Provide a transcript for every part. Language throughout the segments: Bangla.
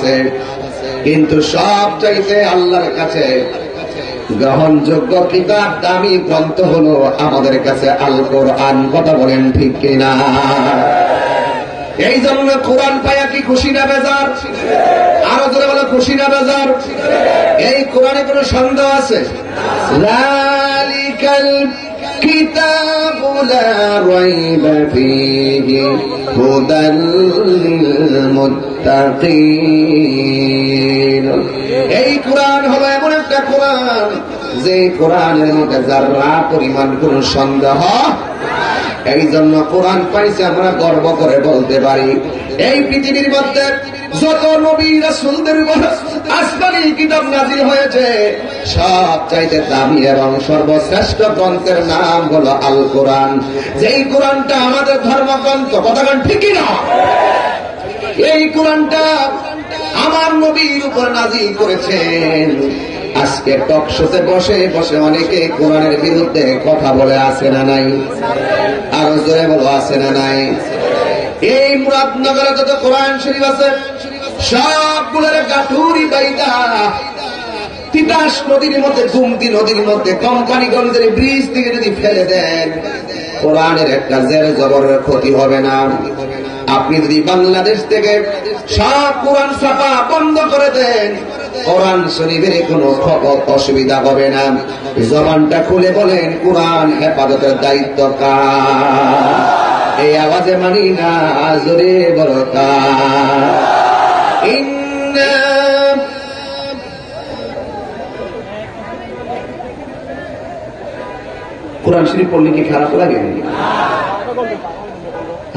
আছে, কিন্তু সব চাইতে আল্লাহর কাছে গ্রহণযোগ্য কিতাব, দামি গ্রন্থ হলো আমাদের কাছে আল কোরআন। কথা বলেন ঠিক কিনা? এই জন্য কোরআন পায়া কি খুশি না বেজার? আরো জোরে বলো, খুশি না বেজার? এই কোরআনে কোনো সন্দেহ আছে? যালিকাল কিতাবু লা রাইবা ফীহি হুদাল লিল মুত্তাকিন। এই কোরআন হলো এমন একটা কোরআন যে কোরআনের মধ্যে যারা পরিমাণ কোনো সন্দেহ। এই জন্য কোরআন পাইছে আমরা গর্ব করে বলতে পারি, এই পৃথিবীর মধ্যে যত নবী রাসূলদের উপর আসমানী কিতাব নাযিল হয়েছে, সব চাইতে দামি এবং সর্বশ্রেষ্ঠ গ্রন্থের নাম হলো আল কোরআন। যেই কোরআনটা আমাদের ধর্মগ্রন্থ। কথাটা ঠিক না? এই কোরআনটা আমার নবীর উপর নাযিল করেছেন। আজকে টক শোতে বসে বসে অনেকে কোরআনের বিরুদ্ধে কথা বলে, আছে না নাই? আরো জোরে বলো, আছে না নাই? এই মুরাদনগরে যত কোরআন শরীফ আছে সবগুলোর গাঠুরি বাইদা তিতাস নদীর মধ্যে, গুমতি নদীর মধ্যে, কোম্পানিগঞ্জের ব্রিজ থেকে যদি ফেলে দেন, কোরআনের একটা জের জবরের ক্ষতি হবে না। আপনি যদি বাংলাদেশ থেকে সব কোরআন ছাপা বন্ধ করে দেন, কোরআন শরীফের কোনো অসুবিধা হবে না। জবানটা খুলে বলেন, কোরআন হেফাজতের দায়িত্ব কার? এই আওয়াজে মানি না, জোরে বলো কার? কোরআন শরীফ পড়লে কি খারাপ লাগে?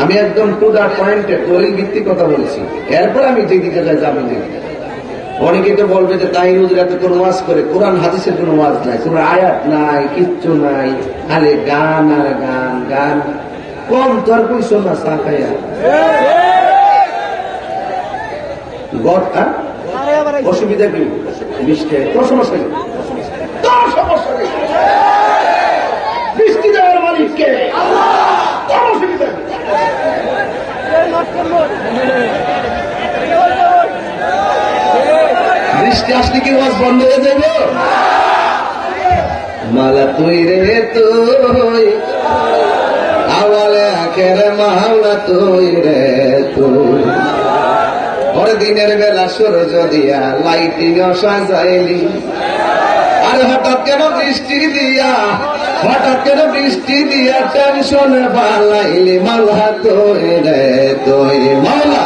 আমি একদম টু দা পয়েন্টে দলিল ভিত্তিক কথা বলছি। এরপর আমি যে দিকে যাবো না। অনেকে তো বলবে যে তাই হুজুরাতে কোন ওয়াজ করে, কোরআন হাদিসের কোন ওয়াজ নাই, কোন আয়াত নাই, কিচ্ছু নাই, খালি গান আর গান। গান কম তোর কইছো না চা খাইয়া গড়টা অসুবিধা কি? বৃষ্টি তোর সমস্যা নেই, তোর সমস্যা নেই। বৃষ্টি দেওয়ার মালিক কে? তোর অসুবিধা নেই। বৃষ্টি আসলে কি ওয়াজ বন্ধ হয়ে যাবে? মালা তুই রে তুই, আওয়ালে আখের মাওলা তুই রে তুই। পরে দিনের বেলা সূর্য দিয়া লাইটিং সাজাইলি, আর হঠাৎ কেন বৃষ্টি দিয়া, হঠাৎ কেন বৃষ্টি দিয়া টেনশন বালাইলি। মাওলা তুই রে তুই, মাওলা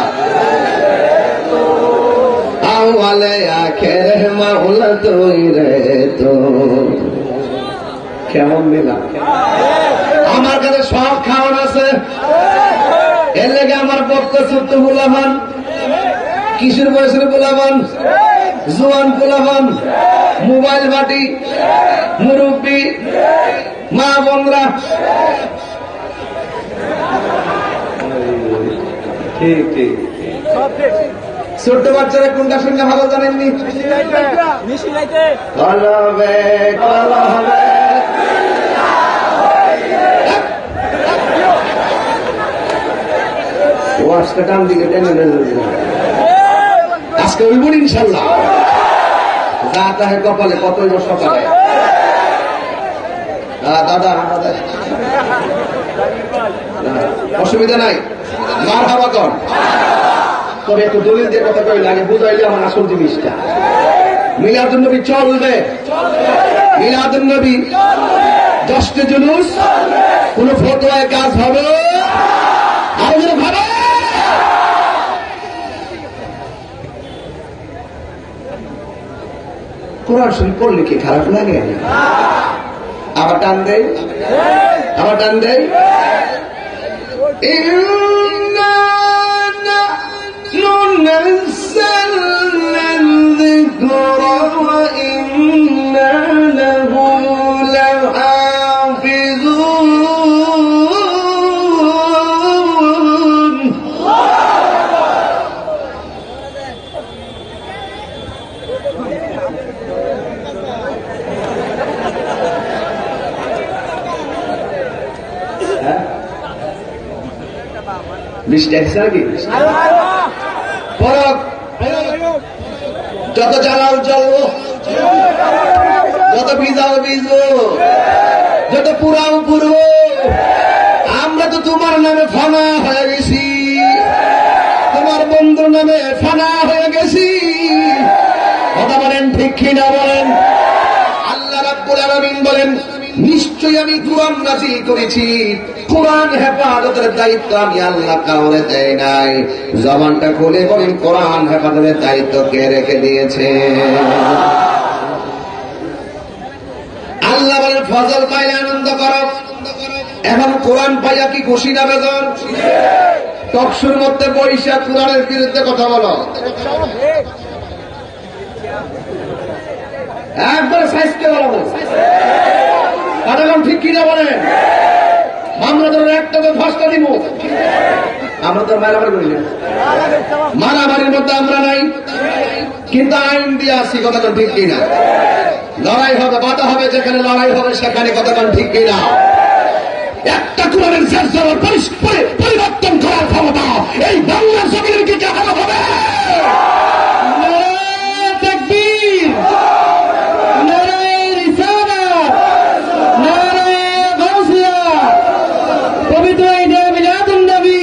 আওয়ালে আখের মাওলা তুই রে তুই। কেমন দিলাম? আমার কাছে সব খাওয়ান আছে, এর লেগে আমার বক্তা ছোট্ট গোলামান, কিশোর বয়সের গোলামান, জোয়ান গোলামান, মোবাইল বাটি, মুরব্বী, মা বোনরা, ঠিক ঠিক ছোট্ট বাচ্চারা কোনটা শুনলে ভালো জানেননি? কলবে কলবে ওয়াজটা টান দিকে টেনে আজকে ওই বলি ইনশাল্লাহ, যা তাহে কপালে, কত সকালে। দাদা অসুবিধা নাই, মার হাওয়া কর। তবে একটু দলিল দিয়ে কথা কইলে আগে বুঝাইলে আমার আসল জিনিসটা। মিলাদুন নবী চলবে, মিলাদুন নবী 10টা জুলুস, কোন ফতোয়ায় কাজ হবে? আরো যেন ভাবে কোরআন শরীফ পড়লে কি খারাপ লাগে? আবার টান দেয়, আবার টান দেয়। نزلنا الذكر وإنا له لحافظون. বৃষ্টি আসছে নাকি? পরক যত জ্বালাও জ্বলবো, যত ভিজাও ভিজবো, যত পুরাও পুরবো। আমরা তো তোমার নামে ফানা হয়ে গেছি, তোমার বন্ধুর নামে ফানা হয়ে গেছি। কথা বলেন ঠিক কিনা বলেন? আল্লাহ রাব্বুল আলামিন বলেন, নিশ্চয়ই আমি কোরআন নাযিল করেছি, কোরআন হেফাজতের দায়িত্ব আমি আল্লাহ কাউরে দেয় নাই। জবানটা খুলে বলেন, কোরআন হেফাজতের দায়িত্ব কে রেখে দিয়েছে? আল্লাহ বলেন, ফজল পাইলে আনন্দ করো। এখন কোরআন পাইয়া কি খুশি না বেজার? টকশুর মধ্যে বৈশা কোরআনের বিরুদ্ধে কথা বলো, একবার সাইজকে বলো, ঠিক কিনা বলেন? আমরা ধরো একটা ফাঁসটা দিব, আমরা তো মারামারি করি না, মারামারির মধ্যে আমরা নাই, কিন্তু আইন দিয়ে আসি। কতক্ষণ ঠিক কিনা? লড়াই হবে, বাধা হবে, যেখানে লড়াই হবে সেখানে কতক্ষণ ঠিক কিনা? একটা কোরআনের পরিবর্তন করার ক্ষমতা এই বাংলার জমিনের কি দেখানো হবে? পবিত্র ঈদে মিলাদুন নবী,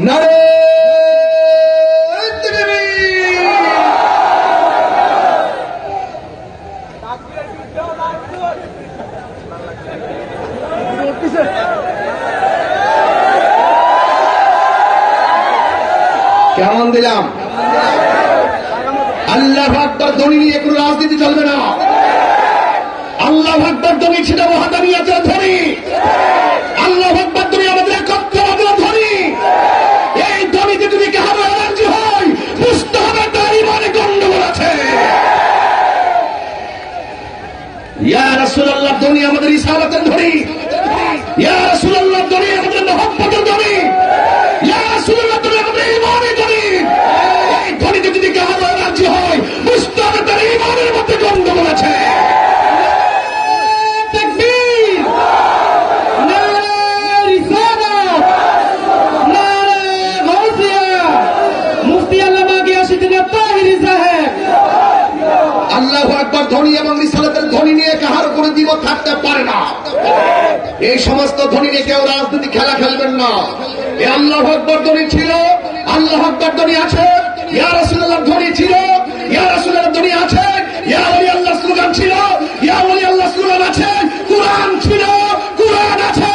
নারে কেমন দিলাম? আল্লাহ আকবার ধ্বনি নিয়ে কোনো রাজনীতি চলবে না। আল্লাহ আকবার ধ্বনি ছিল ওয়াহাদানিয়াতের ধ্বনি। আল্লাহ আকবার ধ্বনি আমাদের একত্রবাদের ধ্বনি। এই ধ্বনিতে যদি কারো এলার্জি হয়, বুঝতে হবে তার ইমানে গন্ডগোল আছে। ইয়া রাসূলুল্লাহ ধ্বনি আমাদের ইসারাতের ধ্বনি। ইয়া রাসূলুল্লাহ ধ্বনি আমাদের মহব্বতের ধ্বনি। ইয়া রাসূলুল্লাহ ধ্বনি আমাদের ইমানের ধ্বনি। এই ধ্বনিতে যদি কারো এলার্জি হয়, বুঝতে হবে তার ইমানের মধ্যে গন্ডগোল আছে। আল্লাহু আকবার ধ্বনি এবং রিসালাতের ধ্বনি নিয়ে কাহার কোনো দ্বিমত থাকতে পারে না। এই সমস্ত ধ্বনি নিয়ে কেউ রাজনীতি খেলা খেলবেন না। এই আল্লাহু আকবার ধ্বনি ছিল, আল্লাহু আকবার ধ্বনি আছে, ইয়া রাসূলুল্লাহ ধ্বনি ছিল, ইয়া রাসূলুল্লাহ ধ্বনি আছে, ইয়া ওলি আল্লাহ স্লোগান ছিল, ইয়া ওলি আল্লাহ স্লোগান আছে, কুরআন ছিল, কুরআন আছে,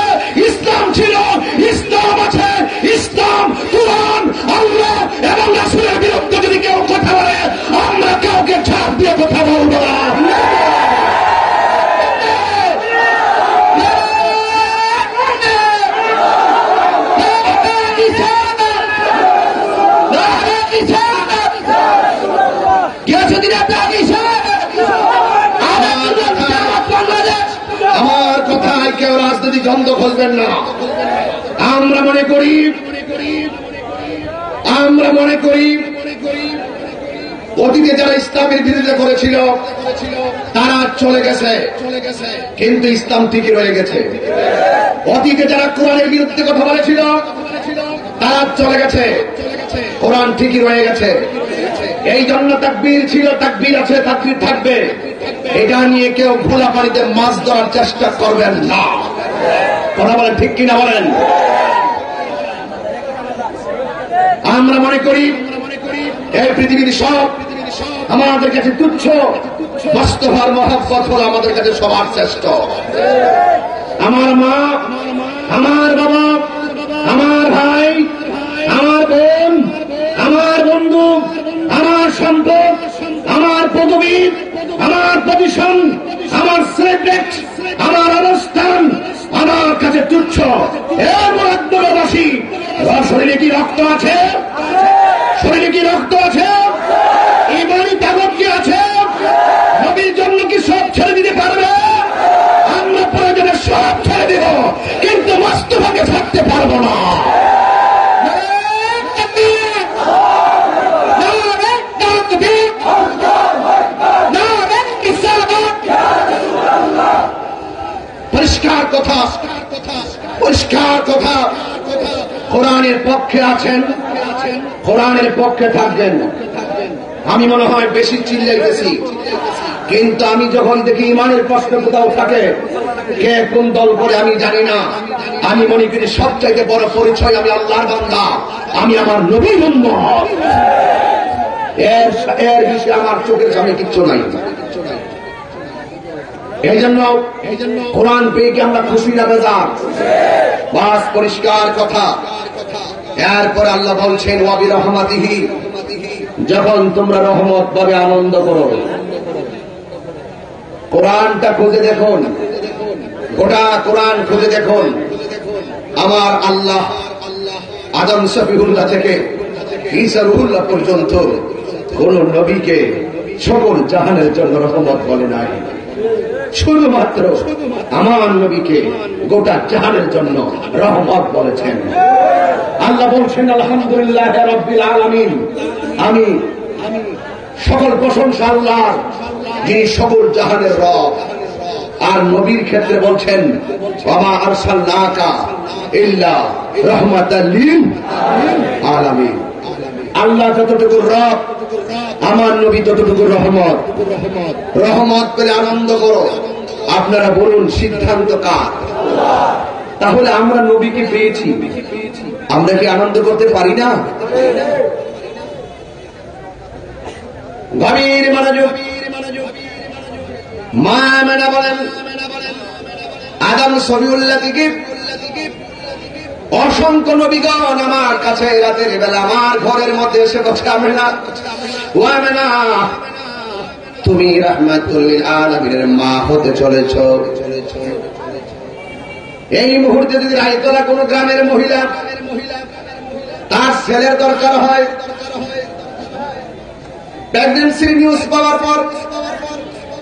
ইসলাম ছিল, ইসলাম আছে, ইসলাম, কুরআন, আল্লাহ এবং রাসূলের বিরুদ্ধে যদি কেউ কথা বলে, আমরা কাউকে ছাড় দিয়ে কথা বলবো না। আমার কথায় কেউ রাজনীতি দ্বন্দ্ব খুঁজবেন না। আমরা মনে করি অতীতে যারা ইসলামের বিরোধিতা করেছিল তারা চলে গেছে, কিন্তু ইসলাম ঠিকই রয়ে গেছে। অতীতে যারা কোরআনের বিরুদ্ধে কথা বলেছিল তারা চলে গেছে, কোরআন ঠিকই রয়ে গেছে। এই জন্য তাকবীর ছিল, তাকবীর আছে, তাকবীর থাকবে। এটা নিয়ে কেউ খোলা পানিতে মাছ ধরার চেষ্টা করবেন না। কথা বলেন ঠিক কিনা বলেন? আমরা মনে করি এই পৃথিবীর সব আমাদের কাছে তুচ্ছ, বাস্তবার মহব্বত হল আমাদের কাছে সবার শ্রেষ্ঠ। আমার মা, আমার বাবা, আমার ভাই, আমার বোন, আমার বন্ধু, আমার সম্পদ, আমার পদবী, আমার পজিশন, আমার সেলিব্রেট, আমার অবস্থান আমার কাছে তুচ্ছ। এর মধ্যবাসী শরীরে কি রক্ত আছে? শরীরে কি রক্ত আছে? ইমানি তাগত কি আছে? নবীর জন্য কি সব ছেড়ে দিতে পারবে? আমরা প্রয়োজনে সব ছেড়ে দেব, কিন্তু বাস্তবকে থাকতে পারবো না। পরিষ্কার কথা, পরিষ্কার কথা। কোরআনের পক্ষে আছেন, কোরআনের পক্ষে থাকবেন। আমি মনে হয় বেশি চিল্লাইতেছি, কিন্তু আমি যখন দেখি ইমানের প্রশ্ন কোথাও থাকে, কে কোন দল করে আমি জানি না, আমি মনে করি সবচাইতে বড় পরিচয় আমি আল্লাহর বান্দা, আমি আমার নবীর উম্মত। এর বিষয়ে আমার চোখের সামনে কিচ্ছু নাই। এই জন্য কোরআন পেয়ে কি আমরা খুশি না বেজার? বাস পরিষ্কার কথা। এরপর আল্লাহ বলছেন ওয়াবি রহমাতিহি, যখন তোমরা রহমত ভাবে আনন্দ করো। কোরআনটা খুঁজে দেখুন, গোটা কোরআন খুঁজে দেখুন। আমার আল্লাহ আদম শফিউল্লাহ থেকে ঈসা রুহুল্লাহ পর্যন্ত কোন নবীকে সকল জাহানের জন্য রহমত বলে নাই, শুধুমাত্র আমার নবীকে গোটা জাহানের জন্য রহমত বলেছেন। আল্লাহ বলছেন আলহামদুলিল্লাহ রাব্বিল আলামিন, আমি সকল প্রশংসা আল্লাহর, যিনি সকল জাহানের রব। আর নবীর ক্ষেত্রে বলছেন ওয়ামা আরসালনাকা ইল্লা রাহমাতাল লিল আলামিন। আল্লাহ যতটুকু রব, আমার নবী ততটুকু রহমত। রহমত পেলে আনন্দ করো। আপনারা বলুন সিদ্ধান্ত কার? তাহলে আমরা নবীকে পেয়েছি, আমরা কি আনন্দ করতে পারি না? গভীর মনোযোগ। মা মেনা বলেন আদম শফিউল্লাহ থেকে অসংখ্য নবীগণ আমার কাছে রাতের বেলা আমার ঘরের মধ্যে এসে বসে, আমেনা ও আমেনা, তুমি রাহমাতুল লিল আলামিনের মা হতে চলেছ। এই মুহূর্তে যদি রায়তলা কোন গ্রামের মহিলা তার ছেলের দরকার হয়, প্রেগন্যান্সির নিউজ পাওয়ার পর,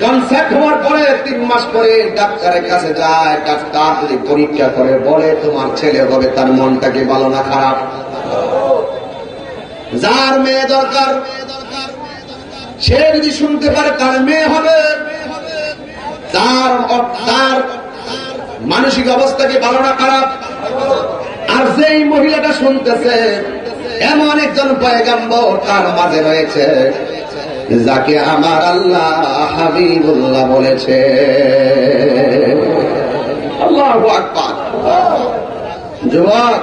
কনসেপ্ট হওয়ার পরে 3 মাস পরে ডাক্তারের কাছে যায়, ডাক্তার যদি পরীক্ষা করে বলে তোমার ছেলে হবে, তার মনটা কি ভালো না খারাপ? যার মেয়ে দরকার সে যদি শুনতে পারে তার মেয়ে হবে, তার মানসিক অবস্থা কি ভালো না খারাপ? আর যেই মহিলাটা শুনতেছে এমন একজন পয়গম্বর তার মাঝে রয়েছে যাকে আমার আল্লাহ হাবিবুল্লাহ বলেছে। আল্লাহু আকবার। যুবক,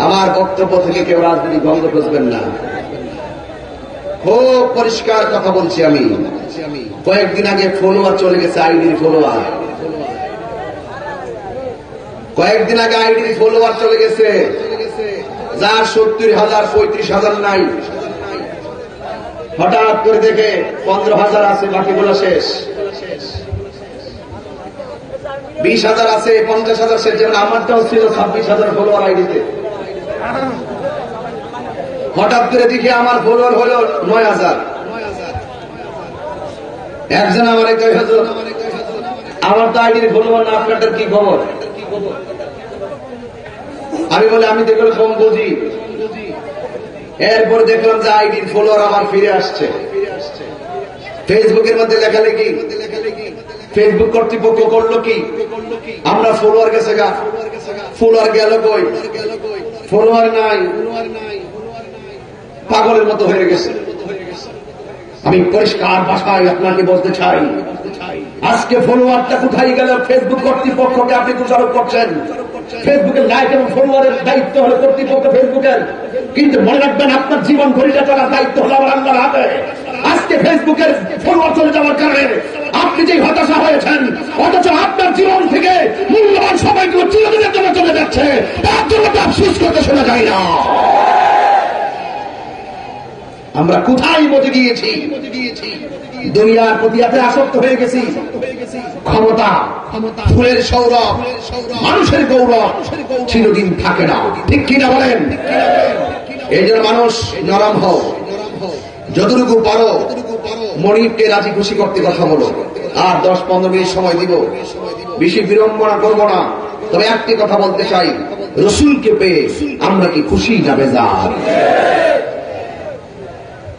আমার বক্তব্য থেকে কেউ রাজনীতি বন্ধ করবেন না, খুব পরিষ্কার কথা বলছি আমি। কয়েকদিন আগে ফলোয়ার চলে গেছে, আইডির ফলোয়ার। কয়েকদিন আগে আইডির ফলোয়ার চলে গেছে, যার 70,000 35,000 নাই। হঠাৎ করে দেখে 15,000 আছে, বাকিগুলো শেষ। 20,000 আছে, 50,000 শেষ। যেমন আমারটাও ছিল 26,000 ফলোয়ার আইডিতে। হঠাৎ করে দেখে আমার ফলোয়ার হল 9,000। একজন আমার কয় হুজুর আমার তো আইডির ফলোয়ার না, আপনাদের কি খবর? আমি বলি আমি তো এগুলো কম বুঝি। এরপর দেখলাম যে আইডির ফলোয়ার আমার ফিরে আসছে। ফেসবুকের মধ্যে লেখালেখি, ফেসবুক কর্তৃপক্ষ করলো কি, আমরা ফলোয়ার গেছে গা, ফলোয়ার গেল কই, ফলোয়ার নাই, পাগলের মতো হয়ে গেছে। আমি পরিষ্কার ভাষায় আপনাকে বলতে চাই, আজকে ফলোয়ারটা কোথায় গেল? ফেসবুক কর্তৃপক্ষকে আপনি দোষারোপ করছেন। ফেসবুকের লাইক এবং ফলোয়ারের দায়িত্ব হলো কর্তৃপক্ষ ফেসবুকের, কিন্তু মনে রাখবেন আপনার জীবন ঘড়িটা চলার দায়িত্ব হলো আমার আল্লাহর হাতে। আজকে ফেসবুকের ফলোয়ার চলে যাওয়ার কারণে আপনি যে হতাশা হয়েছেন, অথচ আপনার জীবন থেকে মূল্যবান সময়গুলো চিরদিনের জন্য চলে যাচ্ছে, তার জন্য তো আফসোস করতে শোনা যায় না। আমরা কোথায় মতে দিয়েছি? দুনিয়ার প্রতি এত আসক্ত হয়ে গেছি। ক্ষমতা, ফুলের সৌরভ, মানুষের গৌরব চিরদিন থাকে না, ঠিক কিনা বলেন? এই জন্য মানুষ নরম হও, যতটুকু পারো মনিবকে রাজি খুশি করতে কথা বলো। আর 10-15 মিনিট সময় দিব, বেশি বিড়ম্বনা করবো না। তবে একটি কথা বলতে চাই, রসুলকে পেয়ে আমরা কি খুশি না বেজার?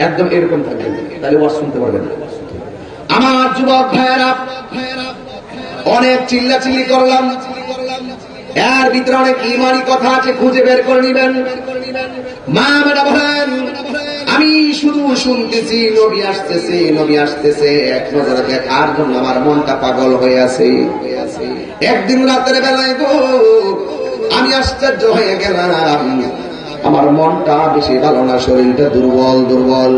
একদম এরকম থাকবেন, তাহলে ওয়াজ শুনতে পারবেন। আমার যুবক ভাইয়েরা, অনেক চিল্লাচিল্লি করলাম, এর ভিতরে অনেক ইমানি কথা আছে, খুঁজে বের করে নিবেন। মা বেটা বলেন আমি শুধু শুনতেছি নবী আসতেছে নবী আসতেছে, এক নজরে দেখার জন্য আমার মনটা পাগল হয়ে আছে। একদিন রাতের বেলায় গো আমি আশ্চর্য হয়ে গেলাম, আমার মনটা বেশি ভালো না, শরীরটা দুর্বল দুর্বল,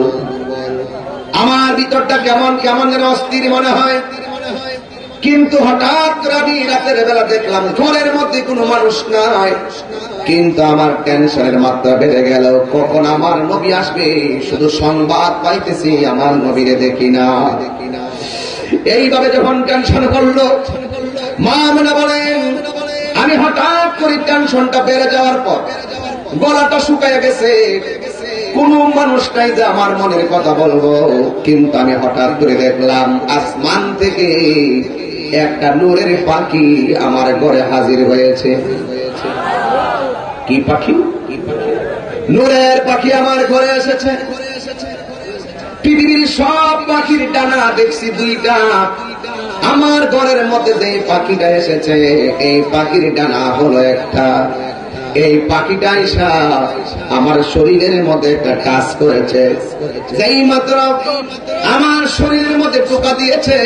আমার ভিতরটা কেমন কেমন যেন অস্থির মনে হয়। কিন্তু হঠাৎ করে আমি রাতের বেলা দেখলাম ঘরের মধ্যে কোনো মানুষ নাই, কিন্তু আমার টেনশনের মাত্রা বেড়ে গেল, কখন আমার নবী আসবে, শুধু সংবাদ পাইতেছি আমার নবীরে দেখি না। এইভাবে যখন টেনশন করলো, মা মেনা বলেন আমি হঠাৎ করে টেনশনটা বেড়ে যাওয়ার পর গলাটা শুকায় গেছে, কোন মানুষ নাই যে আমার মনের কথা বলবো। কিন্তু আমি হঠাৎ করে দেখলাম আসমান থেকে একটা নূরের পাখি আমার ঘরে হাজির হয়েছে। কি পাখি? নূরের পাখি আমার ঘরে এসেছে। পৃথিবীর সব পাখির ডানা দেখছি দুইটা, আমার ঘরের মধ্যে যে পাখিটা এসেছে এই পাখির ডানা হলো একটা। এই পাখিটা এসা আমার শরীরের মধ্যে একটা কাজ করেছে, যেই মাত্র আমার শরীরের মধ্যে টোকা দিয়েছে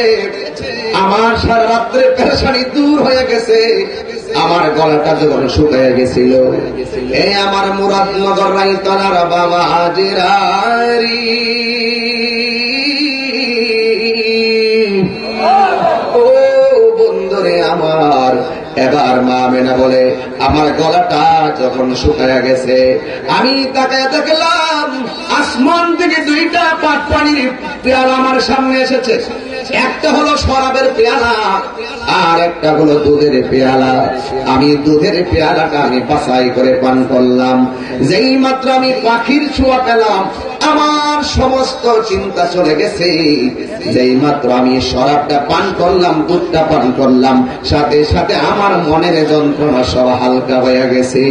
আমার সারা রাত্রের পেরেশানি দূর হয়ে গেছে, আমার গলাটা যখন শুকিয়ে গেছিল। এই আমার মুরাদনগর রাইতলার বাবা হাজিরারি, ও বন্ধুরে আমার, এবার মা মেনা বলে আমার গলাটা যখন শুকায়া গেছে আমি তাকায় দেখলাম আসমান থেকে দুইটা পানির পেয়ালা আমার সামনে এসেছে। একটা হলো শরাবের পেয়ালা আর একটা হলো দুধের পেয়ালা। আমি দুধের পেয়ালাটা আমি বাছাই করে পান করলাম। যেই মাত্র আমি পাখির ছোঁয়া পেলাম আমার সমস্ত চিন্তা চলে গেছে। যেই মাত্র আমি শরাবটা পান করলাম, দুধটা পান করলাম, সাথে সাথে আমার মনের যন্ত্রণা সব হালকা হয়ে গেছে।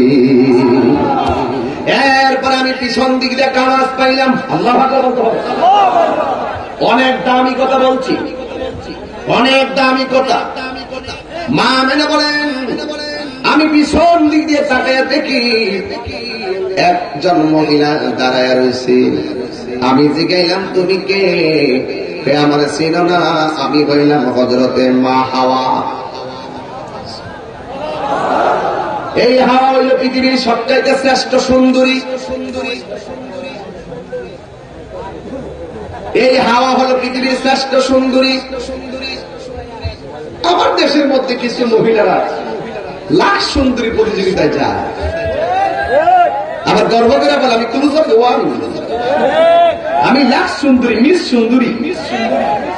এরপরে আমি পিছন দিক দিয়ে আওয়াজ পাইলাম, আল্লাহু আকবার বলতে হবে। অনেক দামি কথা বলছি, অনেক দামি কথা। মা মেনে বলেন আমি পিছন দিক দিয়ে তাকায় দেখি একজন মহিলা দাঁড়ায় রয়েছে। আমি জিজ্ঞাইলাম তুমি কে? আমার ছিল না, আমি হইলাম হযরতে মা হাওয়া। এই হাওয়া হইল পৃথিবীর সবচাইতে শ্রেষ্ঠ সুন্দরী। এই হাওয়া হলো পৃথিবীর শ্রেষ্ঠ সুন্দরী। আমার দেশের মধ্যে কিছু মহিলারা লাখ সুন্দরী প্রতিযোগিতায় যায়, আবার গর্ব করে বলে আমি ক্লুজ অফ দ্য ওয়ার্ল্ড, আমি লাখ সুন্দরী, মিস সুন্দরী।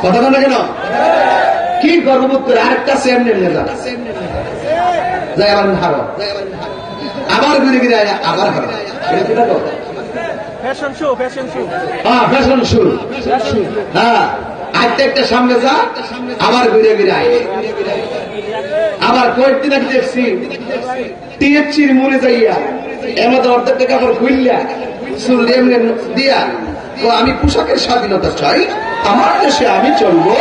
কথা বলে কেন? কি গর্ববোধ করে? আরেকটা সেম নেমে যায়, আবার হারো, আবার ঘুরে ঘিরে আবার হারো। ফ্যাশন শো, ফ্যাশন শো, হ্যাঁ ফ্যাশন শো, হ্যাঁ আজকে একটা সামনে যা, আবার ঘুরে ঘিরে আয়। আবার কয়েকদিন আগে দেখছি টিএফসির মনে যাইয়া এমন অর্ধেক টাকা আবার খুললা চুল এমনি দিয়া, তো আমি পোশাকের স্বাধীনতা চাই, আমার দেশে আমি চলবো,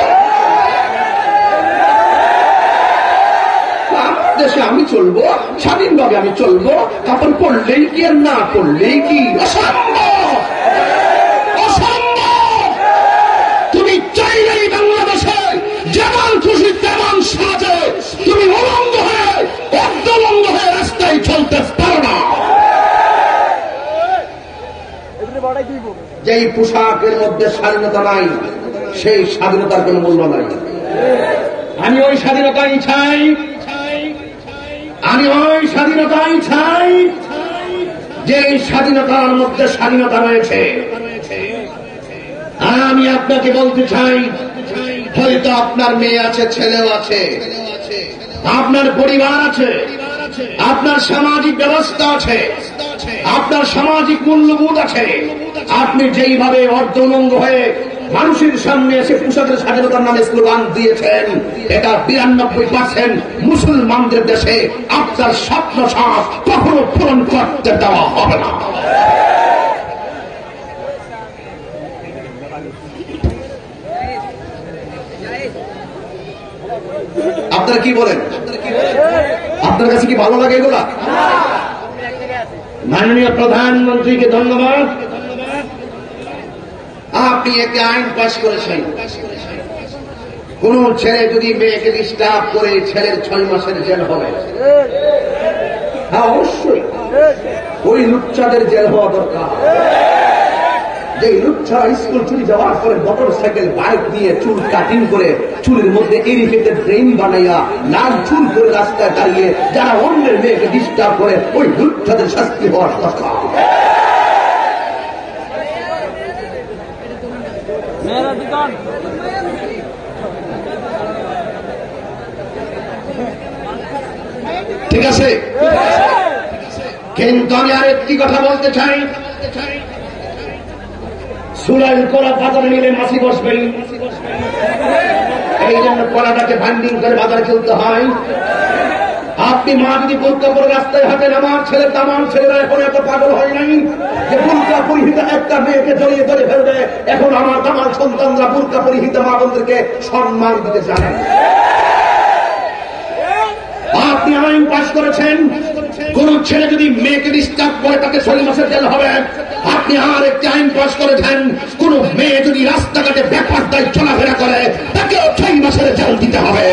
দেশে আমি চলবো, স্বাধীনভাবে আমি চলবো, কাপড় পড়লেই কি আর না পড়লেই কি? অসম্ভব, অসম্ভব। তুমি চাইলেই বাংলাদেশে যেমন খুশি তেমন সাজে তুমি উলঙ্গ হয়ে অর্ধলঙ্গ হয়ে রাস্তায় চলতে পারো না। যেই পোশাকের মধ্যে স্বাধীনতা নাই সেই স্বাধীনতার কোন মূল্য নাই। আমি ওই স্বাধীনতাই চাই, আমি ওই স্বাধীনতাই চাই যে স্বাধীনতার মধ্যে স্বাধীনতা রয়েছে। আমি আপনাকে বলতে চাই, হয়তো আপনার মেয়ে আছে, ছেলেও আছে, আপনার পরিবার আছে, আপনার সামাজিক ব্যবস্থা আছে, আপনার সামাজিক মূল্যবোধ আছে। আপনি যেইভাবে অর্ধনঙ্গ হয়ে মানুষের সামনে এসে পোশাকের স্বাধীনতার নামে স্লোগান দিয়েছেন, এটা 92% মুসলমানদের দেশে আপনার স্বপ্ন সাপ কখনো পূরণ করতে দেওয়া হবে না। আপনারা কি বলেন? আপনার কাছে কি ভালো লাগে এগুলা? মাননীয় প্রধানমন্ত্রীকে ধন্যবাদ। আপনি একটি আইন পাশ করেছেন, কোন ছেলে যদি মেয়েকে ডিস্টার্ব করে ছেলের 6 মাসের জেল হবে। হ্যাঁ, অবশ্যই ওই লুচ্চাদের জেল হওয়া দরকার। যে লুচ্চারা স্কুল ছুটি যাওয়ার পরে মোটর সাইকেল বাইক নিয়ে চুল কাটিং করে চুলের মধ্যে ইরিগেটেড ড্রেন বানাইয়া লাল চুল করে রাস্তায় দাঁড়িয়ে যারা অন্যের মেয়েকে ডিস্টার্ব করে, ওই লুচ্চাদের শাস্তি হওয়ার দরকার। ঠিক আছে, কিন্তু আমি আর একটি কথা বলতে চাই। সুলাইল কলা বাজারে নিলে মাছি বসবেই, এই জন্য কলাটাকে বান্ডিং করে বাজারে চলতে হয়। আপনি মা যদি বোরকা পরে রাস্তায় হাঁটেন, আমার ছেলেরা এখন এত পাগল হয় নাই যে বোরকা পরিহিত একটা মেয়েকে জড়িয়ে ধরে ফেলবে। এখন আমার দামাল সন্তানরা বোরকা পরিহিত মা বোনদেরকে সম্মান দিতে জানেন। আপনি আইন পাশ করেছেন, কোন ছেলে যদি মেয়েকে ডিস্টার্ব করে তাকে 6 মাসের জেল হবে। আপনি আর একটি আইন পাশ করেছেন, কোন মেয়ে যদি রাস্তাঘাটে বেপরদায় চলাফেরা করে তাকেও 6 মাসের জেল দিতে হবে।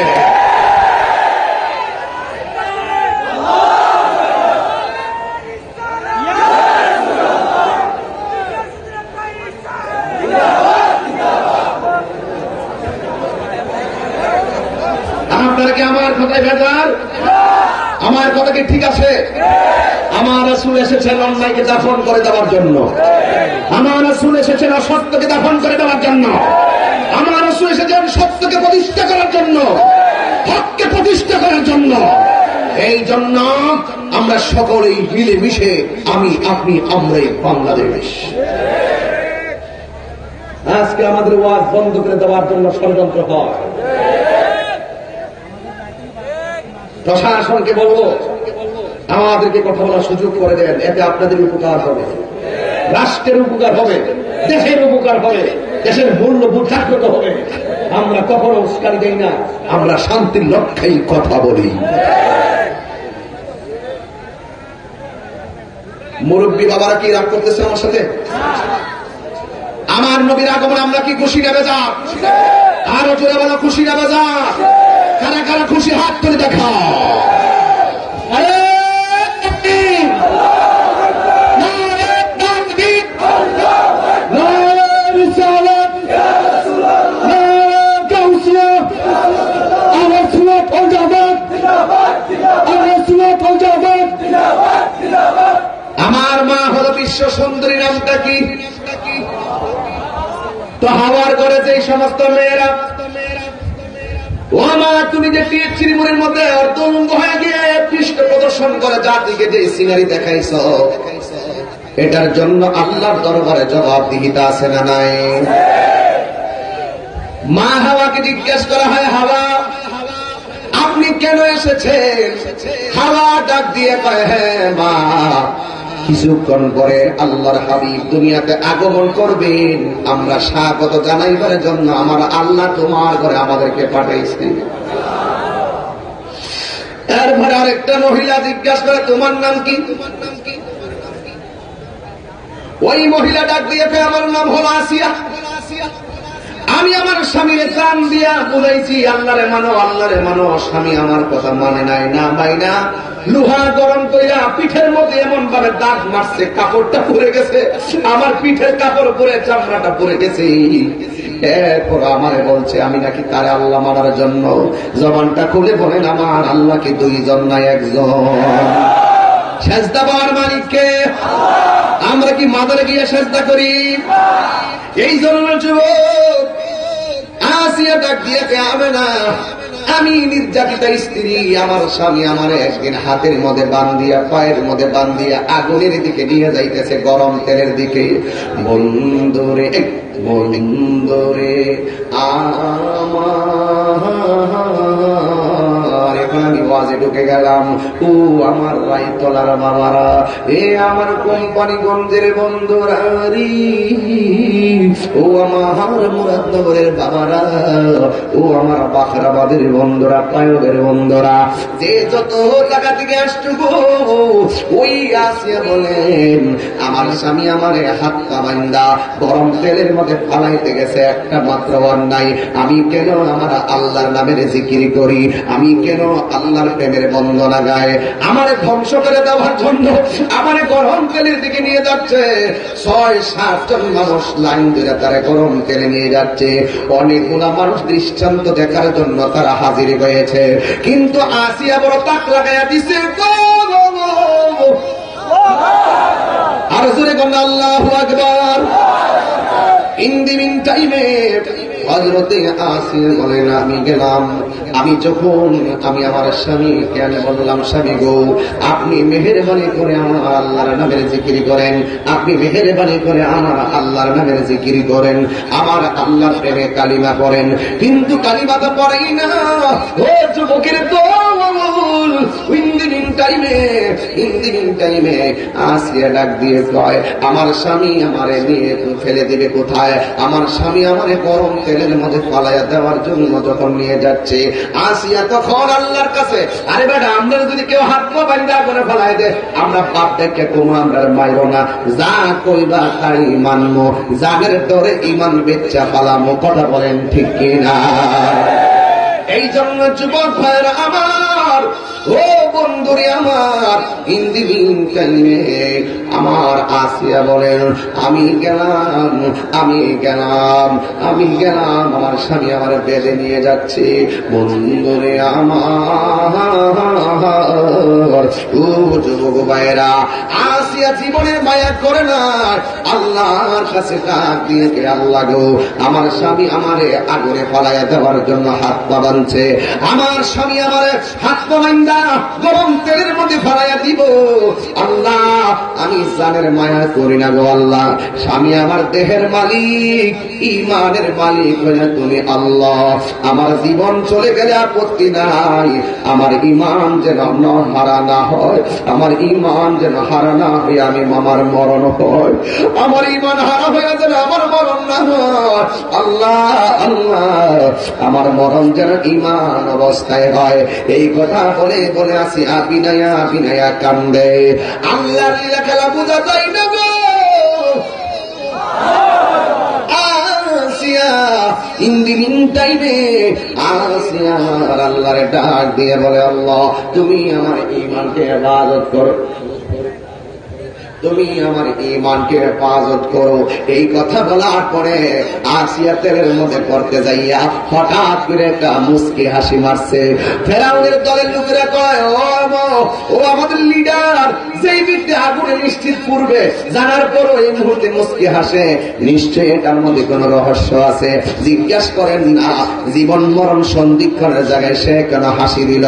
আপনারা কি আমার কথায় বেজার? আমার কথা কি ঠিক আছে? আমার রাসূল এসেছেন অন্যায়কে দাফন করে দেওয়ার জন্য, আমার রাসূল এসেছেন অসত্যকে দাফন করে দেওয়ার জন্য, আমার রাসূল এসেছেন সত্যকে প্রতিষ্ঠা করার জন্য, হককে প্রতিষ্ঠা করার জন্য। এই জন্য আমরা সকলেই মিলেমিশে আমি আপনি আমরাই বাংলাদেশ। আজকে আমাদের ওয়াজ বন্ধ করে দেওয়ার জন্য ষড়যন্ত্র হয়। প্রশাসনকে বলবো আমাদেরকে কথা বলার সুযোগ করে দেন, এতে আপনাদের উপকার হবে, রাষ্ট্রের উপকার হবে, দেশের উপকার হবে, দেশের মূল্যবোধ জাগ্রত হবে। আমরা কখনো উস্কানি দেই না, আমরা শান্তির লক্ষ্যেই কথা বলি। মুরব্বী বাবারা কি রাগ করতেছে আমার সাথে? আমার নবীর আগমন আমরা কি খুশি না বেজার? আরো জোরে বলো খুশি না বেজার? কারা কারা খুশি হাত তুলে দেখা। আমার মা হলো বিশ্ব সুন্দরী, নামটা কি? তো হাওয়ার ঘরে যে সমস্ত মেয়েরা, ও মা তুমি যে চিরিমুড়ির মধ্যে অর্ধলঙ্গ হয়ে গিয়ে পৃষ্ঠ প্রদর্শন করে জাতিকে যে সিনারি দেখাইছ, এটার জন্য আল্লাহর দরবারে জবাবদিহিতা আছে না নাই? মা হাওয়াকে জিজ্ঞেস করা হয়, হাওয়া আপনি কেন এসেছেন? হাওয়া ডাক দিয়ে কয়, হ্যাঁ মা, কিছুক্ষণ পরে আল্লাহর হাবিব দুনিয়াতে আগমন করবেন, আমরা স্বাগত জানাইবার জন্য আমার আল্লাহ তোমার ঘরে আমাদেরকে পাঠাইছে। এরপরে আরেকটা মহিলা জিজ্ঞাসা করে, তোমার নাম কি? ওই মহিলা ডাক দিয়ে আমার নাম হলো আসিয়া। আমি আমার স্বামীর প্রাণ দিয়া বুঝাইছি আল্লাহরে মানো, আল্লাহরে মানো। স্বামী আমার কথা মানে নাই, না ভাই না, লোহা গরম কইরা পিঠের মধ্যে এমন ভাবে দাগ মারছে, কাপড়টা পরে গেছে, আমার পিঠের কাপড় পরে চামড়াটা পরে গেছে। এরপর আমারে বলছে আমি নাকি তারে আল্লাহ মানার জন্য। জবানটা খুলে বলেন, আমার আল্লাহকে 2 জন না 1 জন। সেজদা পাওয়ার মালিককে। আমরা কি মাজারে গিয়ে সেজদা করি? এই জন্য যুবক আসিয়া ডাক দিয়ে আমি না, আমি নির্যাতিতা স্ত্রী, আমার স্বামী আমার একদিন হাতের মধ্যে বান্ধিয়া পায়ের মধ্যে বান্ধিয়া আগুনের দিকে নিয়ে যাইতেছে, গরম তেলের দিকে। বন্ধুরে বন্ধুরে আমার, এখন আমি ওয়াজে ঢুকে গেলাম। ও আমার রায়তলার মামারা, এ আমার কোম্পানিগঞ্জের বন্ধুরা, ও আমার মুরাদনগরের বাবারা, ও আমার বাখরাবাদের বন্ধুরা, পায়বের বন্ধুরা, যে যত জায়গা থেকে আসতো গো, ওই আসিয়া বলেন আমার স্বামী আমার হাত পা বান্ধা গরম তেলের মধ্যে ফালাইতে গেছে, একটা মাত্র অন্যায়। আমি কেন আমার আল্লাহর নামের জিকির করি, আমি কেন আল্লাহর প্রেমের বন্দনা গায়, আমার ধ্বংস করে দেওয়ার জন্য আমার গরম তেলের দিকে নিয়ে যাচ্ছে। 6-7 জন মানুষ লাইন ধরে তারা গরম তেলে নিয়ে যাচ্ছে। অনেকগুলা মানুষ দৃষ্টান্ত দেখার জন্য তারা হাজির হয়েছে, কিন্তু আসিয়া বড় তাক লাগাইয়া দিছে। আর জোরে কোন আল্লাহু আকবার। ইন দি মিন টাইমে হযরতে আসিয়া বলেন আমি গেলাম, আমি যখন আমি আমার স্বামীকে আমি বললাম স্বামী গো, আপনি মেহেরবানি করে আমার আল্লাহর নামের জিকির করেন, আপনি মেহেরবানি করে আমার আল্লাহর নামের জিকির করেন, আমার আল্লাহর প্রেমে কালিমা করেন। কিন্তু কালিমা তো পড়েই না। ও যুবকের দল, ইন্দিন টাইমে আসিয়া ডাক দিয়ে কয় আমার স্বামী আমারে নিয়ে ফেলে দিবে কোথায়, আমার স্বামী আমারে গরম তেলের মধ্যে ফালাইয়া দেওয়ার জন্য যখন নিয়ে যাচ্ছে। আসিয়া তখন আল্লাহর কাছে, আরে বেটা আমরা যদি কেউ হাত পা বান্ধা করে ফেলাই দে, আমরা পাপ দেখে কোনো আমরা মাইরো না, যা কইবা তাই মানবো, যাদের ডরে ইমান বেচ্চা পালামো। কথা বলেন ঠিক কিনা? এই জন্য যুবক ভাইরা আমার, ও বন্ধুরে আমার, ইন্দিন টাইমে আমার আসিয়া বলেন আমি গেলাম আমার স্বামী আমার বেঁধে নিয়ে যাচ্ছে। বন্ধুরে আমার, ও যুবক ভাইরা, আসিয়া জীবনের মায়া করে না, আল্লাহর কাছে ডাক দিয়ে আল্লাহ গো, আমার স্বামী আমারে আগুনে ফালাইয়া দেওয়ার জন্য হাত পা বাঁধছে, আমার স্বামী আমারে হাত পা বাঁধা গরম তেলের মধ্যে ফালাইয়া দিব। আল্লাহ আমি জানের মায়া করি না গো আল্লাহ, স্বামী আমার দেহের মালিক, ইমানের মালিক হয়ে তুমি আল্লাহ, আমার জীবন চলে গেলে আপত্তি নাই, আমার ইমান যেন হারা না হয়, আমার ইমান যেন হারা না হয়ে আমি আমার মরণ হয়, আমার ইমান হারা হয়ে যেন আমার মরণ না হয়। আল্লাহ আল্লাহ আমার মরণ যেন ইমান অবস্থায় হয়। এই কথা বলে বলে আসি বিনায়া কান্দে। আল্লাহ লীলা খেলা বোঝা যায় না গো। ইন্দিন টাইমে আসিয়া আল্লাহরে ডাক দিয়ে বলে আল্লাহ তুমি আমার ঈমানকে ইবাদত করো, তুমি আমার ঈমানকে হেফাজত করো। এই কথা বলার পরে আসিয়া তেলের মধ্যে করতে যাইয়া হঠাৎ করে একটা মুস্কি হাসি মারছে। ফেরাউনের দলের লোকেরা কয় ও আমাদের লিডার, যেই ব্যক্তি আগুনে নিশ্চিত পূর্বে জানার পরও এই মুহূর্তে মুস্কি হাসে, নিশ্চয়ই এটার মধ্যে কোন রহস্য আছে। জিজ্ঞাসা করেন না জীবন মরণ সন্ধিক্ষণের জায়গায় সে কেন হাসি দিল।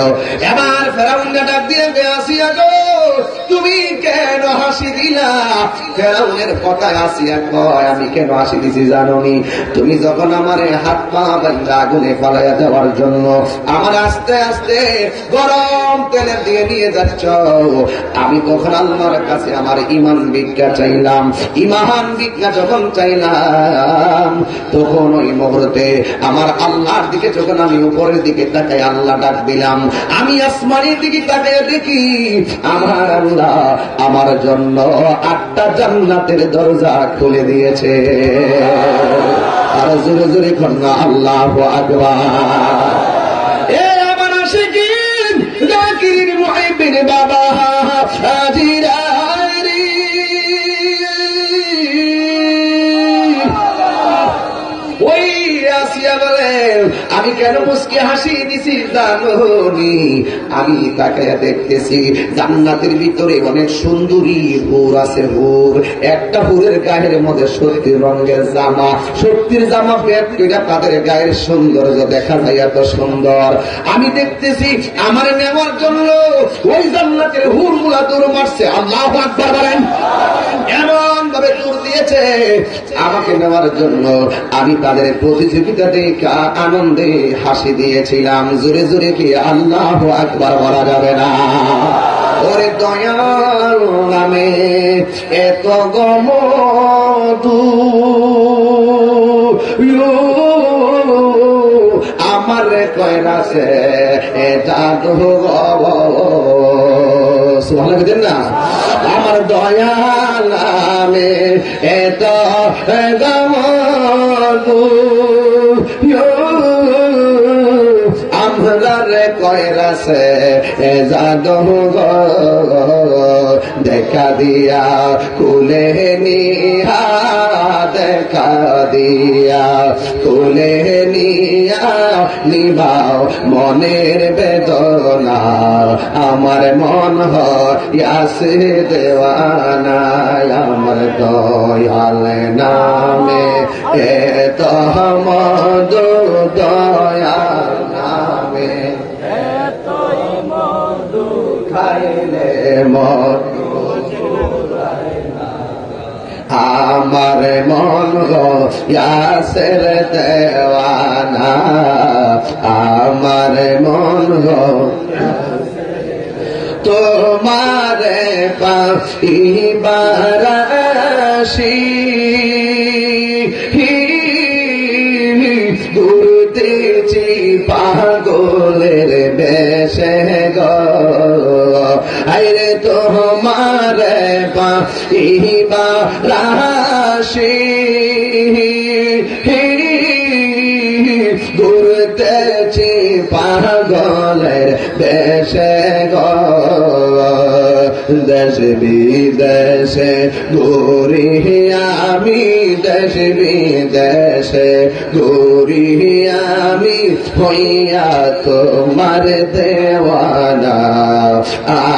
এবার ফেরাউনরা ডাক দিয়ে আসিয়া গো তুমি কেন হাসি দিলা? ফেরাউনের কথায় আসিয়া কয় আমি কেন হাসি দিছি জানোনি? তুমি যখন আমার হাত পা বাঁধা আগুনে ফালাইয়া দেওয়ার জন্য আমার আস্তে আস্তে গরম তেলের দিয়ে নিয়ে যাচ্ছ, আমি তখন আল্লাহর কাছে আমার ইমান ভিক্ষা চাইলাম। ইমান ভিক্ষা যখন চাইলাম তখন ওই মুহূর্তে আমার আল্লাহর দিকে যখন আমি উপরের দিকে তাকাই আল্লাহ ডাক দিলাম, আমি আসমানের দিকে তাকাই দেখি আমার আল্লাহ আমার জন্য 8টা জান্নাতের দরজা খুলে দিয়েছে। আর জোরে জোরে কন্যা আল্লাহু আকবার। এ আমার আশিকিন জাকির মুহিবিন বাবা হাজিরা আমি কেন মুস্কি হাসি দিছি জানি? আমি তাকে দেখতেছি জান্নাতের ভিতরে অনেক সুন্দরী হুর আছে। হুর একটা হুরের গায়ের মধ্যে সত্যির রঙের জামা, সত্যির জামা পেট করে তাদের গায়ের সৌন্দর্য দেখা যায় এত সুন্দর। আমি দেখতেছি আমার নেওয়ার জন্য ওই জান্নাতের হুর গুলা দৌড় মারছে। আল্লাহু আকবার বলেন। এমন ভাবে দৌড় দিয়েছে আমাকে নেওয়ার জন্য। আমি তাদের প্রতিযোগিতা দেখে আনন্দে হাসি দিয়েছিলাম। জোরে জোরে কি আল্লাহু আকবার বলা যাবে না? ওরে দয়াল নামে এত গমধু কয়রাছে জাদু সুবহানাল্লাহ বুঝেন না আমার দয়াল নামে এত জাদু আমরার কয়রাছে জাদু দেখা দিয়া কুলে নিয়া দেখা দিয়া কুলে নিয়া নিবাও মনের বেদনা আমার মন হইয়াছে দেওয়ানা আমার দয়াল নামে এত মধু দয়াল নামে এতই মধু খাইলে মধু আমার মন ইয়াসের দেওয়ানা আমার মন তোমারে পাইবার আসি ঘুরতেছি পাগলের বেশে গো আইরে তোমারে পাইবার আসি ঘুরতেছি পাগলের বেশে গো দেশ বিদেশে ঘুরি আমি দেশ বিদেশে ঘুরি আমি হইয়া তোমার দেওয়ানা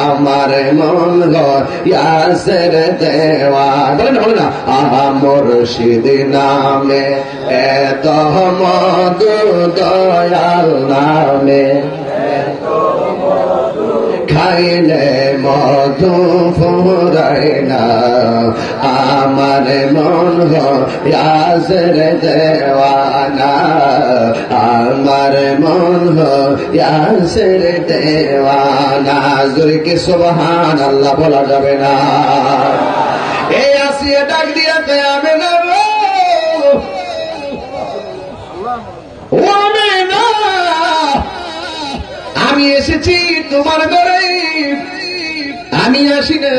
আমার মন ইয়াসের দেওয়ানা বলেন বলে না মুর্শিদ নামে এত মধু দয়াল নামে খাইলে মধু ফুরায় না আমার মন ইয়াসের দেওয়ানা আমার মন ইয়াসের দেওয়ানা জোরে কি সুবহানাল্লাহ বলা যাবে না এই আসিয়া ডাক দিয়া আমি না আমি এসেছি তোমার ঘরে আমি আসি না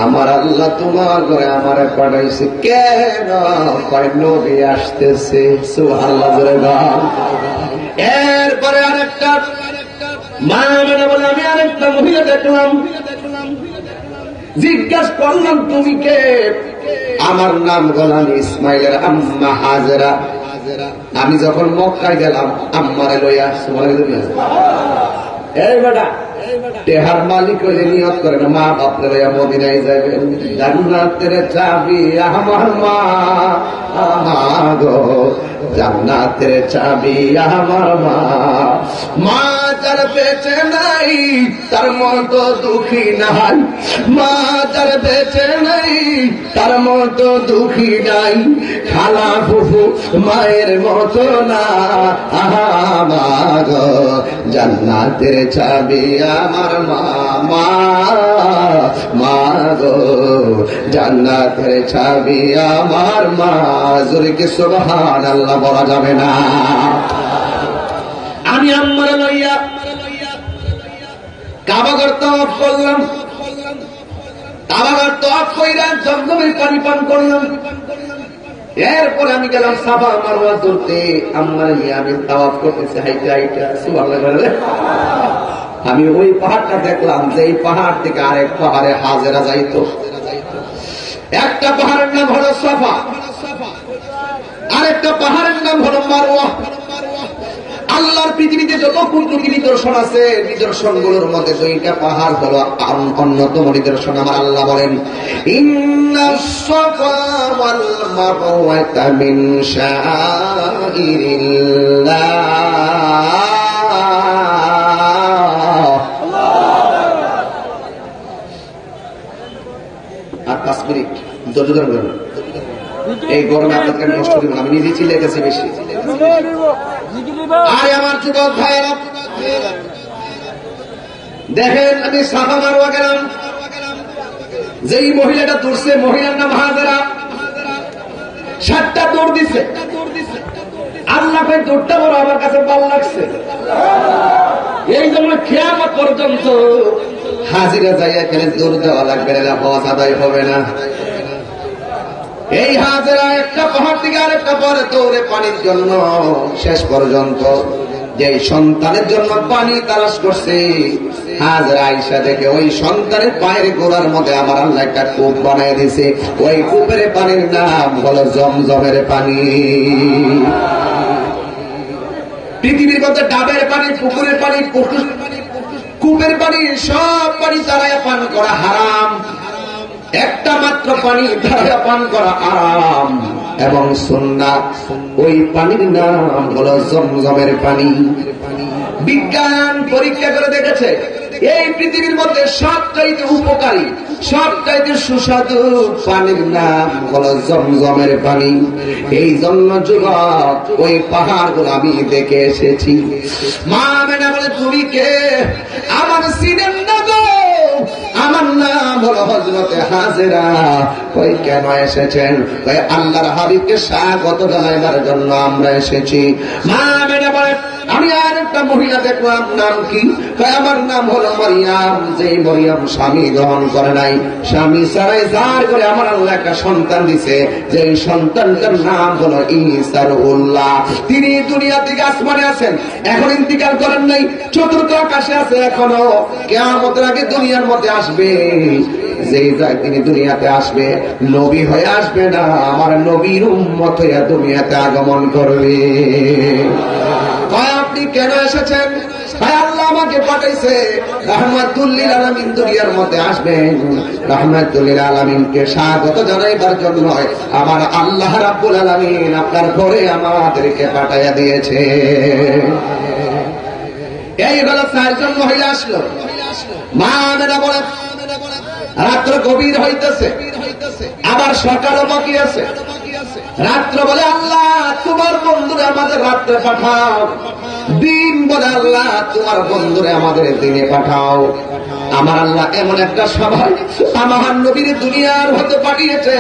আমার আল্লাহ তোমার ঘরে আমার পাঠাইছে কেন নবী আসতেছে সুবহানাল্লাহ জোরে গান এরপরে আরেকটা মা বলে আমি আরেকটা মহিলা দেখলাম জিজ্ঞাসা করলাম তুমি কে আমার নাম গোলাম ইসমাইলের আম্মা হাজেরা আমি যখন মক্কায় গেলাম আম্মারে লইয়া এই বেটা টেহার মালিক হইলে নিয়ত করে না মা বাপরে লইয়া মদিনায় যাবেন জান্নাতের চাবি আমার মা গো জান্নাতের চাবি আমার মা মা যার বেঁচে নাই তার মতো দুঃখী নাই মা যার বেঁচে নাই তার মতো দুঃখী নাই খালা ফুফু মায়ের মতো না মা গো জান্নাতের চাবি আমার মা মা মা গো জান্নাতের চাবি আমার মা জোরে কি সুবহানাল্লাহ বলা যাবে না আমি আম্মারে লইয়া কাবাঘর তওয়াফ করলাম কাবাঘর তওয়াফ কইরা জমজমের পানি পান করলাম এরপরে আমি গেলাম সাফা মারওয়া ধরতে আম্মারে নিয়ে আমি তাওয়াফ করতেছি হাইটা হাইটা সুবহানাল্লাহ আমি ওই পাহাড়টা দেখলাম যে এই পাহাড় থেকে আরেক পাহাড়ে হাজেরা যাইতো একটা পাহাড়ের নাম হলো সাফা আরেকটা পাহাড়ের নাম হলো মারওয়া আল্লাহর পৃথিবীতে যত কুদরতি নিদর্শন আছে নিদর্শনগুলোর মধ্যে দুইটা পাহাড় হলো অন্যতম নিদর্শন আমার আল্লাহ বলেন ইন্নাস সাফা ওয়াল মারওয়াতা মিন শাআইরিল্লাহ আর 5 মিনিট ধৈর্য ধরুন এই গরমে আপনাদের কষ্ট দিব আমি নিজে চিল্লাই গেছি বেশি আরে আমার যুবক ভাইয়েরা দেখেন আমি সাফা মারওয়া গেলাম যেই মহিলাটা দৌড়ছে মহিলার নাম হাজেরা 7টা দৌড় দিছে আল্লাহ ভাই দৌড়টা বড় আমার কাছে ভালো লাগছে। এই জন্য কিয়ামত পর্যন্ত হাজিরা যাইয়া খেলে দৌড় দেওয়া লাগবে না, হজ আদায় হবে না। এই হাজিরা একটা পাহাড় থেকে আরেকটা পরে দৌড়ে পানির জন্য শেষ পর্যন্ত যে সন্তানের জন্য পানি তালাশ করছে, হাজরা আয়েশা দেখে ওই সন্তানের পায়ের গোড়ার মধ্যে আমার আল্লাহ একটা কূপ বানায় দিয়েছে। ওই কূপের পানির নাম হলো জমজমের পানি। পৃথিবীর মধ্যে ডাবের পানি, পুকুরের পানি, কূপের পানি, সব পানি তারাইয়া পান করা হারাম। একটা মাত্র পানি তারাইয়া পান করা আরাম এবং সুন্নাত। ওই পানির নাম হলো জমজমের পানি। বিজ্ঞান পরীক্ষা করে দেখেছে এই পৃথিবীর মধ্যে সবচাইতে উপকারী, সবচাইতে সুস্বাদু পানির নাম হলো জমজমের পানি। এই জন্য যুবক ওই পাহাড়গুলো আমি দেখে এসেছি। মা মেনা বলে, তুমি কে? আমার সিনেন না গো, আমার নাম হলো হযরতে হাজেরা। কই কেন এসেছেন? কই আল্লাহর হাবিবকে স্বাগত জানাইবার জন্য আমরা এসেছি। মা মেনা বলে, আমি আর একটা মহিলা দেখলাম, নাম কি? আমার নাম হলো মরিয়াম। যে মরিয়াম স্বামী গ্রহণ করে নাই, স্বামী ছাড়াই যার করে আমার আল্লাহ একটা সন্তান দিছে, যে সন্তানটার নাম হলো ঈসা রুহুল্লাহ। তিনি দুনিয়া থেকে আসমানে আছেন, এখন ইন্তিকাল করেন নাই, চতুর্থ আকাশে আছে এখনো। কিয়ামতের আগে দুনিয়ার মধ্যে আসবে। যে তিনি দুনিয়াতে আসবে, নবী হয়ে আসবে না, আমার নবীর উম্মত হইয়া দুনিয়াতে আগমন করবে। আপনি কেন এসেছেন? আল্লাহ আমাকে পাঠাইছে রাহমাতুল লিল আলামিন দুনিয়ার মধ্যে আসবেন, রাহমাতুল লিল আলামিনকে স্বাগত জানাইবার জন্য আমার আল্লাহ রাব্বুল আলামিন আপনার ঘরে আমাদেরকে পাঠাইয়া দিয়েছে। এই হলো চারজন মহিলা আসলো। মা মেনা বলে, রাত্র গভীর হইতেছে, আবার সকালও বাকি আছে। রাত্র বলে, আল্লাহ তোমার বন্ধুরে আমাদের রাত্রে পাঠাও। দিন বলে, আল্লাহ তোমার বন্ধুরে আমাদের দিনে পাঠাও। আমার আল্লাহ এমন একটা সবাই আমার নবীর দুনিয়ার হতে পাঠিয়েছে,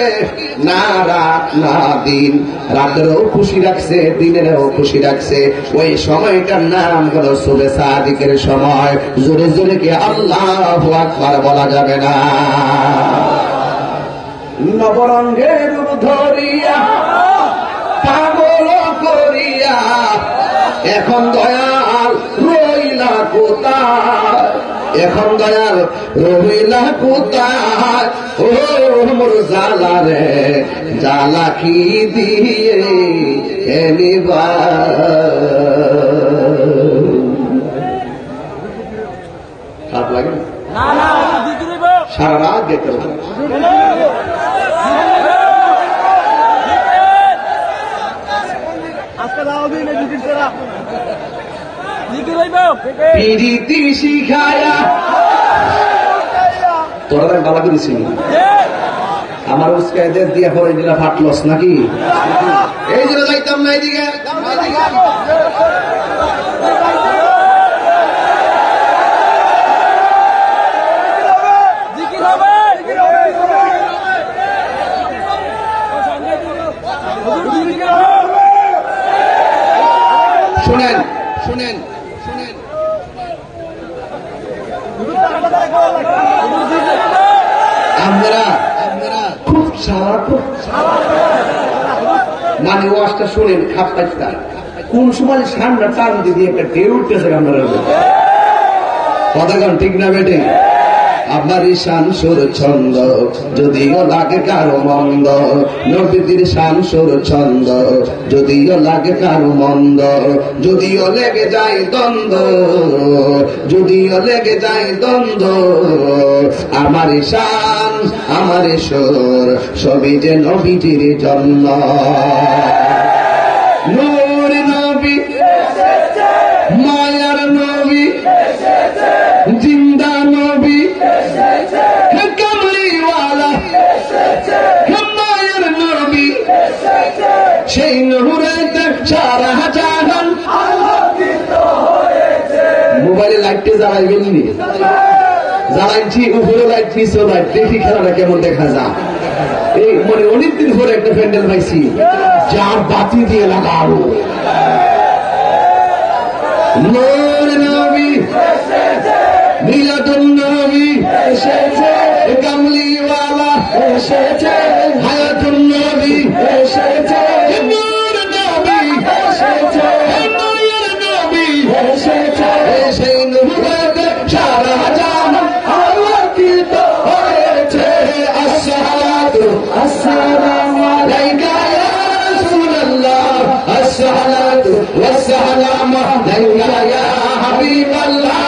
না রাত না দিন, রাতেরও খুশি রাখছে, দিনেরও খুশি রাখছে। ওই সময়টার নাম হলো সুবে সাদিকের সময়। জোরে জোরে কি আল্লাহু আকবার বলা যাবে না? নবরঙ্গের রূপ ধরিয়া পাগল করিয়া এখন দয়াল রইলা কোথায়? এখন দয়াল রইলা কোথায়? ও মোর জালা রে, জালা কি দিয়ে এনিবা? খারাপ লাগে না? সারা রাত দেখতে হবে। পিরিতি শিখায়া তোরা বালা করেছি, আমার উস্কাইদের দিয়ে পরে দিলা ফাটলস নাকি? এই জন্য যাইতাম না এইদিকে। শুনেন শুনেন শুনেন, আমরা খুব সারাক্ষণ মানে ওয়াজটা শুনেন, খাপ পাইতা কোন সময় ঠান্ডা টান দিয়ে একটা ঢেউ উঠতেছে আমরা কতক্ষণ, ঠিক না বেটে? আমার শান সুর ছন্দ যদিও লাগে কারো মন্দ, নবীর শান সুর ছন্দ যদিও লাগে কারো মন্দ, যদিও লেগে যায় দ্বন্দ্ব, যদিও লেগে যায় দ্বন্দ্ব, আমার শান আমার সুর সবই যে নবীজির জন্য। নূর নবী মায়ার নবী, জিন্দা নবী, কামলিওয়ালা মায়ের নবী, সেই নূরেতে সারা জাহান। মোবাইলে লাইটটা জ্বালাইবেন নি? জ্বালাইছি, উপরে লাইট নিচে লাইট, দেখি খেলাটা কেমন দেখা যায়। এই মানে অনেকদিন পরে একটা প্যান্ডেল পাইছি, যার বাতি দিয়ে লাগাবো নূর নবী এসেছে, মিলাদুন নবী এসেছে, কামলিওয়ালা এসেছে, হায়াতুন নবী এসেছে, নূর নবী এসেছে, নূর নবী এসেছে, সেই নূরেতে সারা জাহান আলোকিত হয়েছে। আসসালাতু আসসালামু আলাইকা ইয়া রাসূলুল্লাহ, আসসালাতু ওয়াসসালামু আলাইকা ইয়া হাবিবাল্লাহ,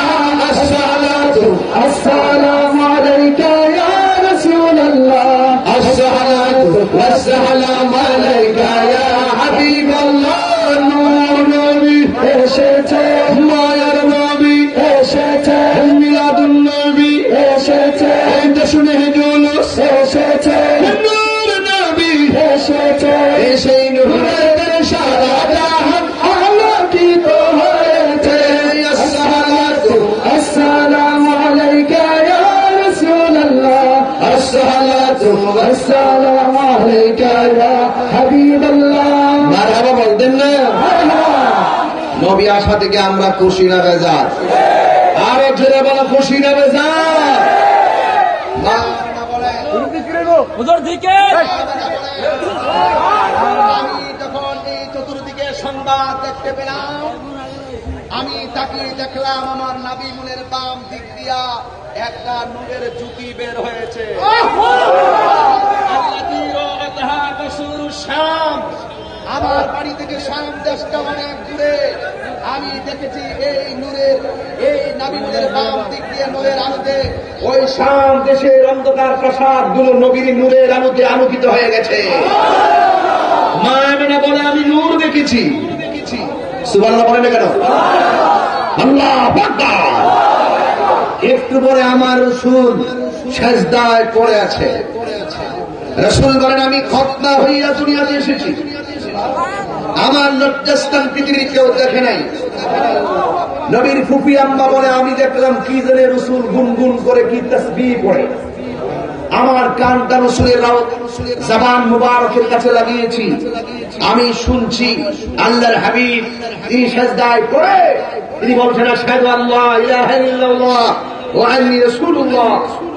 আসসালাতু আসসালামু আলাইকা ইয়া রাসূলুল্লাহ, আসসালাতু ওয়াসসালামু আলাইকা ইয়া হাবিবাল্লাহ। নূর নবী এসেছে, মায়ার নবী এসেছে, মিলাদুন নবী এসেছে, জশ্নে জুলুস এসেছে, নূর নবী এসেছে, সেই নূরেতে সারা জাহান আলোকিত হয়েছে। আসসালাতু আসসালামু আলাইকা ইয়া রাসূলুল্লাহ, আসসালাতু ওয়াসসালামু আলাইকা ইয়া হাবিবাল্লাহ। মারহাবা বলতেন না? নবী আসা থেকে আমরা খুশি না বেজার? আরো জোরে বলা খুশি না বেজার? আমি যখন এই চতুর্দিকে সংবাদ দেখতে পেলাম, আমি তাকিয়ে দেখলাম আমার নাবি মুনের বাম দিক দিয়া একটা নূরের জুতি বের হয়েছে। আমার বাড়ি থেকে শাম দেশটা অনেক দূরে। আমি দেখেছি এই নূরের, এই নাবি মুনের বাম দিক দিয়ে নূরের আলোতে ওই শাম দেশের অন্ধকার প্রাসাদ গুলো নবীর নূরের আলোতে আলোকিত হয়ে গেছে। মা আমেনা বলে আমি নূর দেখেছি। সুবহানাল্লাহ বলেন না কেন? আল্লাহু আকবার। একটু পরে আমার রাসূল সিজদায় পড়ে আছে। রাসূল বলেন আমি খতনা হইয়া দুনিয়াতে এসেছি, আমার লজ্জাস্থান পৃথিবীর কেউ দেখে নাই। নবীর ফুফি আম্মা বলে আমি দেখলাম কি জানে রাসূল গুনগুন করে কি তাসবিহ পড়ে। আমার কানটা রাসূলের জবান মুবারকের কাছে লাগিয়েছি, আমি শুনছি আল্লাহর হাবিব তিনি সিজদায় পড়ে তিনি বলছেন আশহাদু আল্লা ইলাহা ইল্লাল্লাহ ওয়া আন্নী রাসূলুল্লাহ,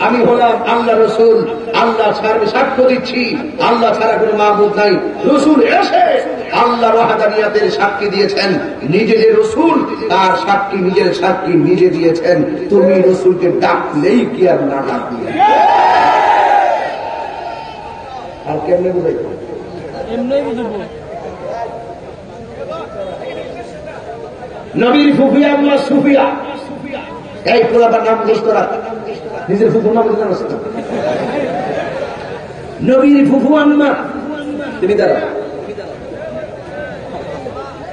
আমি হলাম আল্লাহর রাসূল, আল্লাহ ছাড়া সাক্ষ্য দিচ্ছি আল্লাহ ছাড়া কোনো মাবুদ নাই। রাসূল এসে আল্লাহর ওয়াহদানিয়াতের সাক্ষী দিয়েছেন, নিজে যে রাসূল তার সাক্ষী নিজের সাক্ষী নিজে দিয়েছেন। তুমি রাসূলকে ডাকলেই কি আর না ডাকলে আর কেমনে বুঝাই? এমনি বুঝবো। নবীর ফুফি আম্মা সুফিয়া, এই পোলাটার নাম মুখস্থ রাখ, নিজের ফুফুর নাম জানাস না। নবীর ফুফু আম্মা তুমি দাঁড়া,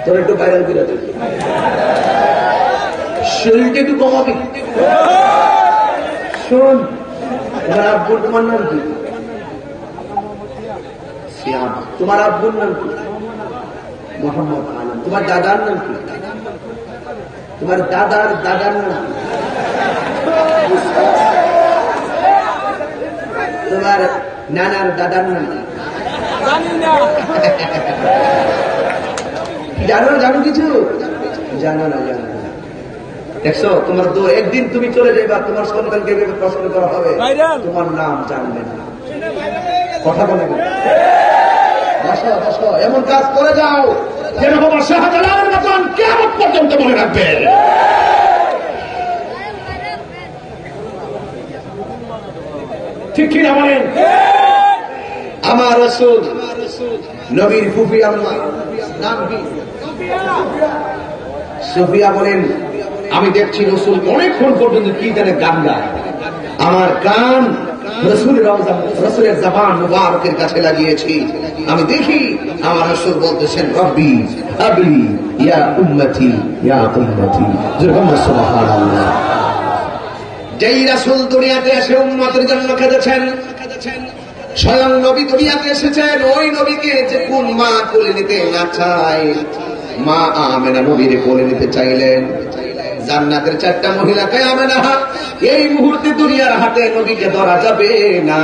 তোর একটু ভাইরাল করে দেবে, শরীরটা একটু কমাবি। শোন, তোমার আব্বুর তোমার নাম কি? তোমার আব্বুর নাম কি? মোহাম্মদ আলম। তোমার দাদার নাম কি? তোমার দাদার দাদার নাম কি? তোমার নানার দাদার নাম কি? জানো জানো কিছু? জানো না, জানো না। দেখছো তোমার তো একদিন তুমি চলে যাবে, তোমার সন্তানকে প্রশ্ন করা হবে, তোমার নাম জানবে না। কথা বলে বসো বসো, এমন কাজ করে যাও যেন বাবা শাহজালালের মতন কিয়ামত পর্যন্ত মনে রাখবেন। ঠিক কিনা বলেন? আমার রাসূল নবীর ফুফি আম্মা নাম কি? সুফিয়া বলেন আমি দেখছি রাসূল অনেকক্ষণ পর্যন্ত কি জানে গান গায়, আমার কান রাসূলের জবান মুবারকের কাছে লাগিয়েছি, আমি দেখি আমার রাসূল বলতেছেন রব্বি আবলি ইয়া উম্মতি ইয়া উম্মতি। সুবহানাল্লাহ। যেই রাসূল দুনিয়াতে এসে উম্মতের জন্য কেঁদেছেন, স্বয়ং নবী দুনিয়াতে এসেছেন, ওই নবীকে যে কোন মা কোলে নিতে না চায়, মা আমেনা নবীরে কোলে নিতে চাইলেন। জান্নাতের 4টা মহিলা কিয়ামে না এই মুহূর্তে দুনিয়ার হাতে নবীকে ধরা যাবে না।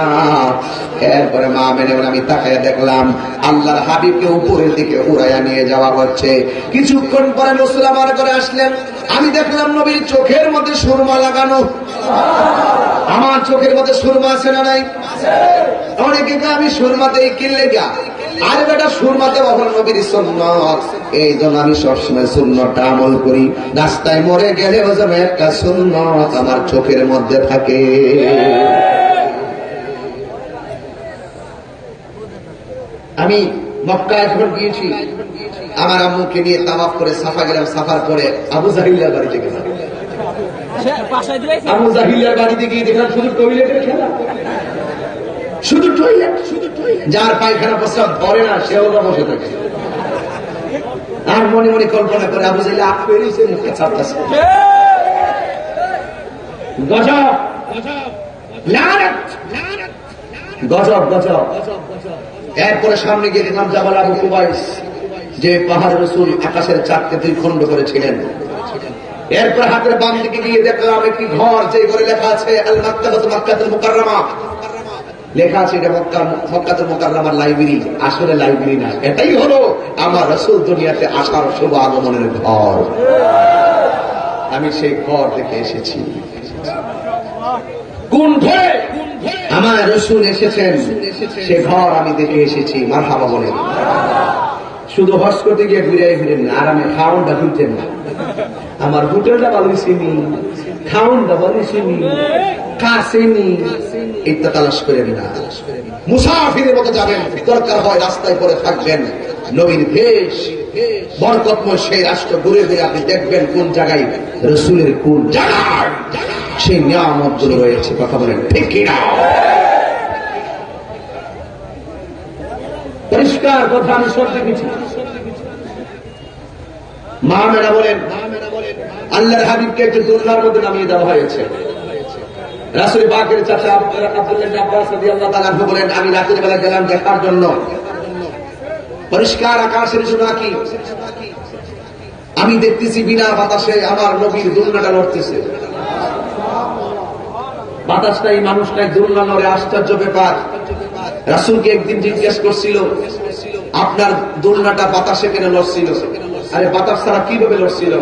এরপরে মা মেনে আমি তাকায় দেখলাম আল্লাহর হাবিবকে উপরের দিকে উড়াইয়া নিয়ে যাওয়া হচ্ছে। কিছুক্ষণ পরে রাসূল আমার ঘরে আসলেন, আমি দেখলাম নবীর চোখের মধ্যে সুরমা লাগানো। আমার চোখের মধ্যে সুরমা আছে না নাই? অনেকে আমি সুরমাতেই কিনলে গা, আর বেটা সুরমাতে বাবা নবীর সুন্নাত, এই জন্য আমি সবসময় সুন্নতটা আমল করি। রাস্তায় মরে গেলেও যেন একটা সুন্নত আমার চোখের মধ্যে থাকে। আমি মক্কা এখন গিয়েছি, আমার আম্মুকে নিয়ে তাওয়াফ করে সাফা গেলাম। সাফার পরে আবু জাহিলের বাড়িতে গেলাম। আবু জাহিলের বাড়িতে গিয়ে দেখলাম শুধু টয়লেটের খেলা, শুধু টয়লেট। যার পায়খানা প্রস্রাব ধরে না সেও বসে থাকে। আর মনে মনে কল্পনা করে আবু জাহিল আপ পেরিয়েছে, মুখে ছাপতেছে। গজব গজব গজব। এরপরে সামনে গিয়ে দেখলাম জাবাল আবু কুবাইস, যে পাহাড় রাসূল আকাশের চাঁদকে 2 খণ্ড করেছিলেন। এরপর হাতের বাম দিকে গিয়ে দেখলাম একটি ঘর, যে ঘরে লেখা আছে আল মাক্কাতুল মাক্কাতুল মুকাররমা, লেখা আছে এটা মক্কাতুল মুকাররমার লাইব্রেরি। আসলে লাইব্রেরি না, এটাই হলো আমার রাসূল দুনিয়াতে আসার শুভ আগমনের ঘর। আমি সেই ঘর থেকে এসেছি। কোন ঘরে আমার রাসূল এসেছেন সে ঘর আমি দেখে এসেছি। মারহাবা বলেন। শুধু হজ করতে গিয়ে ঘুরে ফিরেন না, আরামে খাওয়ানটা ঘুরতেন না। আমার হোটেলটা ভালোই চিনি, খাওয়ানটা ভালোই চিনি, কাছেনি, এটা তালাশ করেন না। মুসাফিরের মতো যাবেন, দরকার হয় রাস্তায় পরে থাকবেন। নবীর দেশ বরকতময় সেই রাষ্ট্র ঘুরে ঘুরে আপনি দেখবেন কোন জায়গায় রাসূলের কোন জায়গায় সেই নিয়ামতগুলো রয়েছে। কথা বলেন ঠিক কিনা? পরিষ্কার কথা আমি সব দেখেছি। মা মেরা বলেন আল্লাহর হাবিবকে একটু দুনিয়ার মধ্যে নামিয়ে দেওয়া হয়েছে। রাসূল পাকের চাচা আব্দুল্লাহ ইবনে আব্বাস রাদিয়াল্লাহু তাআলা বলেন, আমি রাতের বেলা গেলাম দেখার জন্য পরিষ্কার আকাশের জোনাকি। আমি দেখতেছি বিনা বাতাসে আমার নবীর দুলনাটা নড়তেছে। বাতাসটাই মানুষটাই দুলনা নড়ে, আশ্চর্য ব্যাপার। রাসূলকে একদিন জিজ্ঞেস করছিল, আপনার দুলনাটা বাতাসে কেন লড়ছিল? আরে বাতাস ছাড়া কিভাবে লড়ছিল?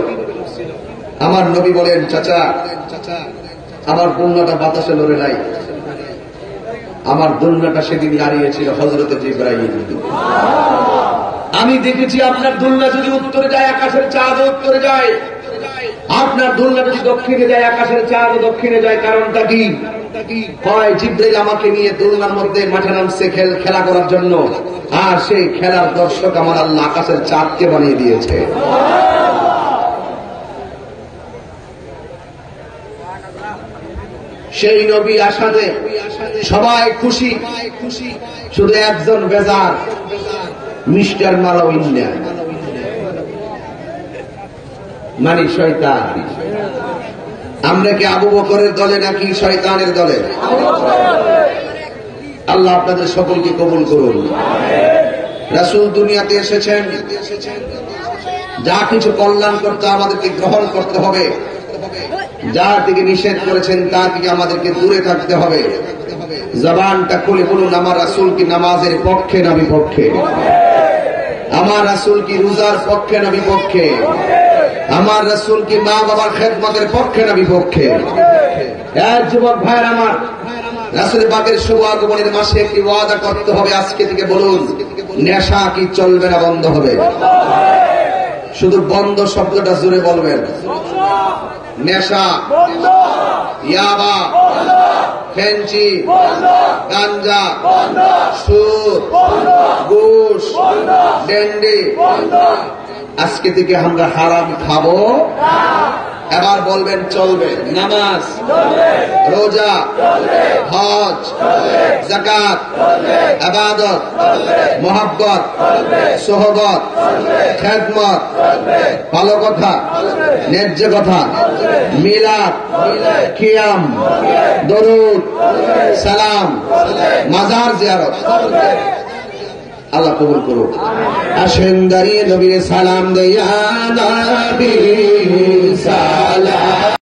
আমার নবী বলেন, চাচা আমার দুলনাটা বাতাসে লড়ে নাই, আমার দুলনাটা সেদিন দাঁড়িয়েছিল হযরত জিবরাইল। আমি দেখেছি আপনার দুলনা যদি উত্তরে যায় আকাশের চাঁদ উত্তরে যায়, আপনার দুলনা যদি দক্ষিণে যায় আকাশের চাঁদ দক্ষিণে যায়। কারণটা কি? হয় জিবরাইল আমাকে নিয়ে দুলনার মধ্যে মাঠে নামছে খেলা করার জন্য, আর সেই খেলার দর্শক আমার আল্লাহ আকাশের চাঁদকে বানিয়ে দিয়েছে। সেই নবী আসাতে সবাই খুশি, শুধু একজন বেজার, মিস্টার মালাউইন্না মানে শয়তান। আমরা কি আবু বকরের দলে নাকি শয়তানের দলে? আল্লাহ আপনাদের সকলকে কবুল করুন। রাসূল দুনিয়াতে এসেছেন, যা কিছু কল্যাণ করতে আমাদেরকে গ্রহণ করতে হবে, যার থেকে নিষেধ করেছেন তার থেকে আমাদেরকে দূরে থাকতে হবে। জবানটা খুলে বলুন, আমার রাসূল কি নামাজের পক্ষে না বিপক্ষে? আমার রাসূল কি রোজার পক্ষে না বিপক্ষে? আমার রাসূল কি মা বাবার খেদমতের পক্ষে না বিপক্ষে? এক যুবক ভাইয়ের আমার, রাসূল পাকের শুভ আগমনের মাসে একটি ওয়াদা করতে হবে। আজকে থেকে বলুন, নেশা কি চলবে না বন্ধ হবে? শুধু বন্ধ শব্দটা জোরে বলবেন। নেশা, ইয়াবা, ফেঞ্চি, গাঞ্জা, সুদ, ঘুষ, ডেন্ডি, আজকে থেকে আমরা হারাম খাবো। এবার বলবেন চলবে। নামাজ, রোজা, হজ, যাকাত, ইবাদত, মুহাব্বত, সোহবত, খেদমত, ভালো কথা, ন্যায্য কথা, মিলাদ, কিয়াম, দরুদ, সালাম, মাজার জিয়ারত, আল্লাহ কবুল করুক। আসেন দাঁড়িয়ে নবীর সালাম দেয়া নবী সালাম